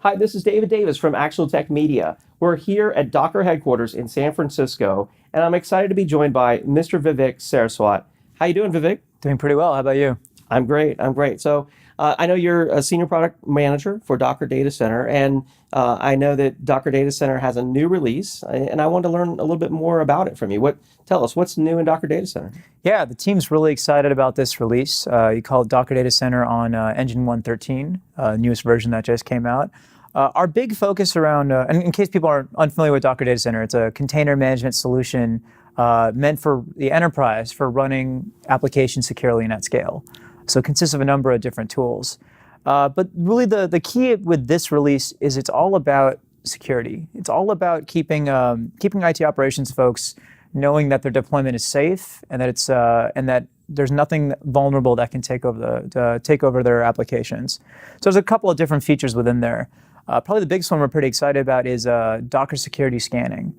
Hi, this is David Davis from ActualTech Media. We're here at Docker headquarters in San Francisco, and I'm excited to be joined by Mr. Vivek Saraswat. How you doing, Vivek? Doing pretty well. How about you? I'm great. So I know you're a senior product manager for Docker Datacenter, and I know that Docker Datacenter has a new release, and I wanted to learn a little bit more about it from you. Tell us, what's new in Docker Datacenter? Yeah, the team's really excited about this release. You call it Docker Datacenter on Engine 113, newest version that just came out. Our big focus around, and in case people aren't unfamiliar with Docker Datacenter, it's a container management solution meant for the enterprise for running applications securely and at scale. So it consists of a number of different tools. But really the key with this release is it's all about security. It's all about keeping IT operations folks knowing that their deployment is safe and that there's nothing vulnerable that can take over their applications. So there's a couple of different features within there. Probably the biggest one we're pretty excited about is Docker security scanning.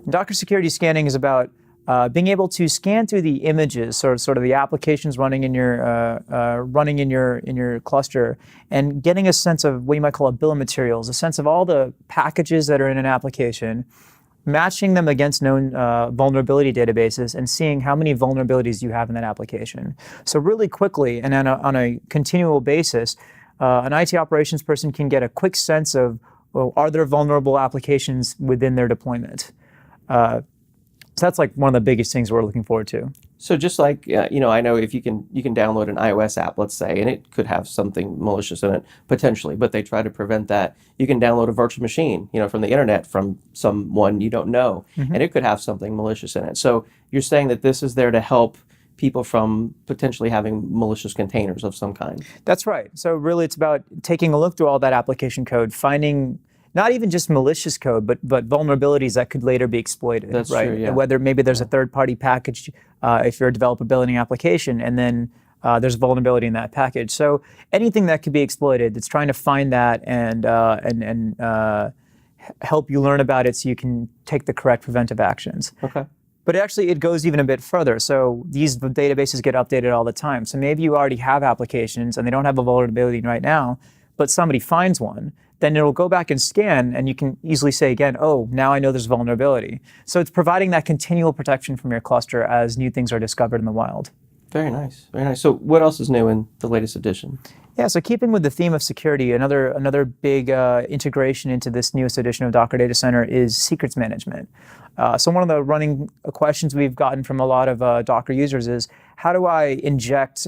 Docker security scanning is about being able to scan through the images, sort of the applications running in your cluster, and getting a sense of what you might call a bill of materials, a sense of all the packages that are in an application, matching them against known vulnerability databases, and seeing how many vulnerabilities you have in that application. So really quickly and on a continual basis, an IT operations person can get a quick sense of, well, are there vulnerable applications within their deployment? So that's like one of the biggest things we're looking forward to. So just like, I know if you can download an iOS app, let's say, and it could have something malicious in it, potentially, but they try to prevent that. You can download a virtual machine, from the internet from someone you don't know, and it could have something malicious in it. So you're saying that this is there to help people from potentially having malicious containers of some kind. That's right. So really it's about taking a look through all that application code, finding not even just malicious code, but vulnerabilities that could later be exploited. That's right? True, yeah. Whether maybe there's a third-party package if you're a developer building an application, and then there's vulnerability in that package. So anything that could be exploited, it's trying to find that and help you learn about it so you can take the correct preventive actions. Okay. But actually, it goes even a bit further. So these databases get updated all the time. So maybe you already have applications and they don't have a vulnerability right now, but somebody finds one, then it'll go back and scan, and you can easily say again, oh, now I know there's vulnerability. So it's providing that continual protection from your cluster as new things are discovered in the wild. Very nice, very nice. So what else is new in the latest edition? Yeah, so keeping with the theme of security, another big integration into this newest edition of Docker Datacenter is secrets management. So one of the running questions we've gotten from a lot of Docker users is, how do I inject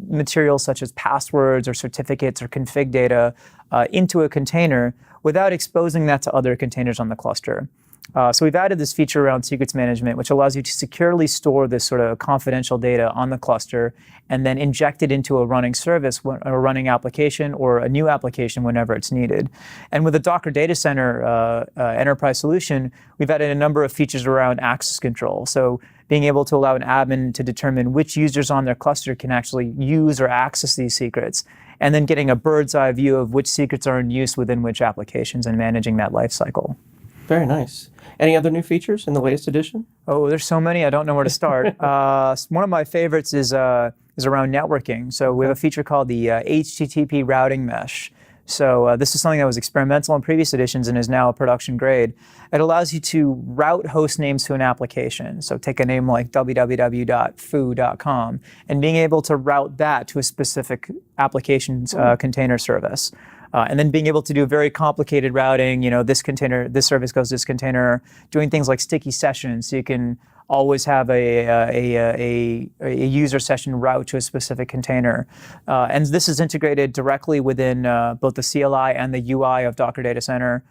materials such as passwords or certificates or config data into a container without exposing that to other containers on the cluster? So we've added this feature around secrets management, which allows you to securely store this sort of confidential data on the cluster and then inject it into a running service, a running application, or a new application whenever it's needed. And with the Docker Datacenter enterprise solution, we've added a number of features around access control. So being able to allow an admin to determine which users on their cluster can actually use or access these secrets, and then getting a bird's eye view of which secrets are in use within which applications and managing that life cycle. Very nice. Any other new features in the latest edition? Oh, there's so many. I don't know where to start. One of my favorites is around networking. So we have a feature called the HTTP routing mesh. So this is something that was experimental in previous editions and is now a production grade. It allows you to route host names to an application. So take a name like www.foo.com and being able to route that to a specific application's container service. And then being able to do very complicated routing, this service goes to this container, doing things like sticky sessions, so you can always have a user session route to a specific container. And this is integrated directly within both the CLI and the UI of Docker Datacenter,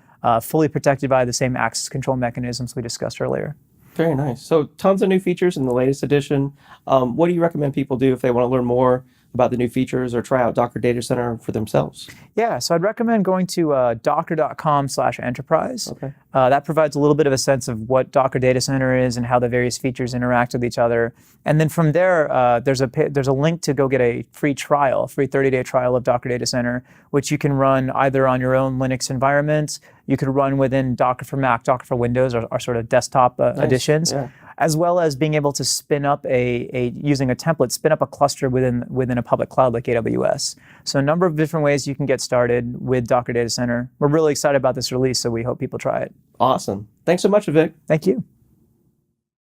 fully protected by the same access control mechanisms we discussed earlier. Very nice. So tons of new features in the latest edition. What do you recommend people do if they want to learn more about the new features or try out Docker Datacenter for themselves? Yeah, so I'd recommend going to docker.com/enterprise. Okay. That provides a little bit of a sense of what Docker Datacenter is and how the various features interact with each other. And then from there, there's a link to go get a free 30-day trial of Docker Datacenter, which you can run either on your own Linux environment. You could run within Docker for Mac, Docker for Windows, or sort of desktop editions. Yeah. as well as being able to spin up using a template, spin up a cluster within a public cloud like AWS. So a number of different ways you can get started with Docker Data Center. We're really excited about this release, so we hope people try it. Awesome. Thanks so much, Vivek. Thank you.